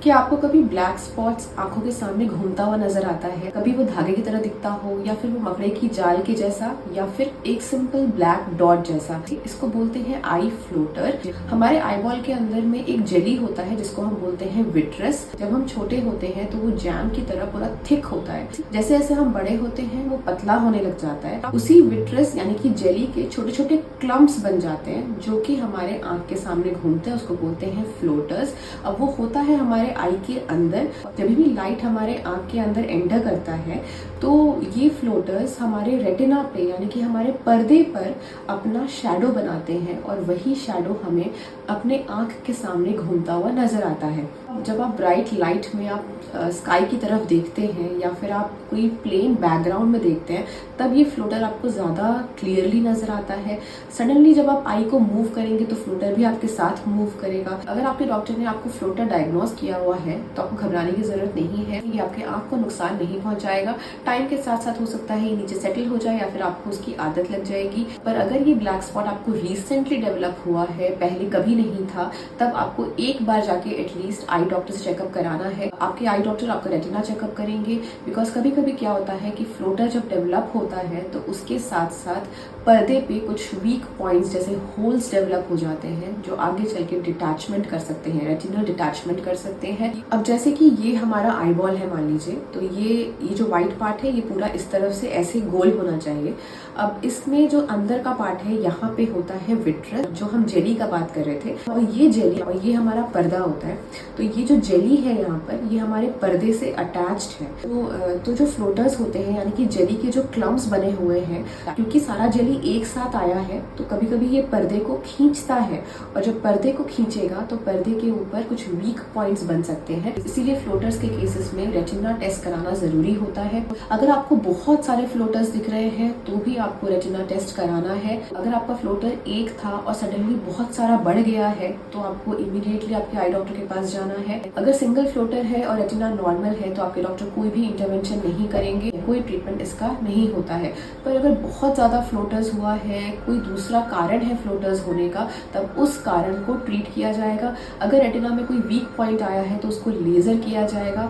क्या आपको कभी ब्लैक स्पॉट्स आंखों के सामने घूमता हुआ नजर आता है? कभी वो धागे की तरह दिखता हो, या फिर वो मकड़े की जाल के जैसा, या फिर एक सिंपल ब्लैक डॉट जैसा? इसको बोलते हैं आई फ्लोटर। हमारे आईबॉल के अंदर में एक जेली होता है जिसको हम बोलते हैं विट्रस। जब हम छोटे होते हैं तो वो जैम की तरह पूरा थिक होता है। जैसे जैसे हम बड़े होते हैं वो पतला होने लग जाता है। उसी विट्रस यानी कि जेली के छोटे छोटे क्लम्प्स बन जाते हैं जो कि हमारे आंख के सामने घूमते हैं। उसको बोलते हैं फ्लोटर्स। अब वो होता है हमारे आई के अंदर। जब भी लाइट हमारे आंख के अंदर एंटर करता है तो ये फ्लोटर्स हमारे रेटिना पे यानी कि हमारे पर्दे पर अपना शैडो बनाते हैं और वही शैडो हमें अपने आंख के सामने घूमता हुआ नजर आता है। जब आप ब्राइट लाइट में आप स्काई की तरफ देखते हैं या फिर आप कोई प्लेन बैकग्राउंड में देखते हैं तब ये फ्लोटर आपको ज़्यादा क्लियरली नजर आता है। सडनली जब आप आई को मूव करेंगे तो फ्लोटर भी आपके साथ मूव करेगा। अगर आपके डॉक्टर ने आपको फ्लोटर डायग्नोज किया हुआ है तो आपको घबराने की जरूरत नहीं है। ये आपके आंख को नुकसान नहीं पहुंचाएगा। टाइम के साथ साथ हो सकता है ये नीचे सेटल हो जाए या फिर आपको उसकी आदत लग जाएगी। पर अगर ये ब्लैक स्पॉट आपको रिसेंटली डेवलप हुआ है, पहले कभी नहीं था, तब आपको एक बार जाके एटलीस्ट आई डॉक्टर से चेकअप कराना है। आपके आई डॉक्टर आपका रेटिना चेकअप करेंगे। बिकॉज कभी कभी क्या होता है कि फ्लोटर जब डेवलप होता है तो उसके साथ साथ पर्दे पे कुछ वीक पॉइंट्स जैसे होल्स डेवलप हो जाते हैं जो आगे चल के डिटैचमेंट कर सकते हैं, रेटिनल डिटैचमेंट कर सकते हैं। अब जैसे कि ये हमारा आई बॉल है मान लीजिए, तो ये जो व्हाइट पार्ट है ये पूरा इस तरफ से ऐसे गोल होना चाहिए। अब इसमें जो अंदर का पार्ट है यहाँ पे होता है विट्रस, जो हम जेली का बात कर रहे थे, और ये जेली और ये हमारा पर्दा होता है। तो ये जो जेली है यहाँ पर ये हमारे पर्दे से अटैच्ड है। तो जो फ्लोटर्स होते हैं यानी कि जेली के जो क्लम्प्स बने हुए हैं, क्योंकि सारा जेली एक साथ आया है तो कभी कभी ये पर्दे को खींचता है, और जब पर्दे को खींचेगा तो पर्दे के ऊपर कुछ वीक पॉइंट्स बन सकते हैं। इसीलिए फ्लोटर्स के केसेस में रेटिना टेस्ट कराना जरूरी होता है। अगर आपको बहुत सारे फ्लोटर्स दिख रहे हैं तो भी आपको रेटिना टेस्ट कराना है। अगर आपका फ्लोटर एक था और सडनली बहुत सारा बढ़ गया है तो आपको इमीडिएटली आपके आई डॉक्टर के पास जाना है। अगर सिंगल फ्लोटर है और रेटिना नॉर्मल है तो आपके डॉक्टर कोई भी इंटरवेंशन नहीं करेंगे, कोई ट्रीटमेंट इसका नहीं होता है। पर अगर बहुत ज्यादा फ्लोटर्स हुआ है, कोई दूसरा कारण है फ्लोटर्स होने का, तब उस कारण को ट्रीट किया जाएगा। अगर रेटिना में कोई वीक पॉइंट आया है तो उसको लेजर किया जाएगा।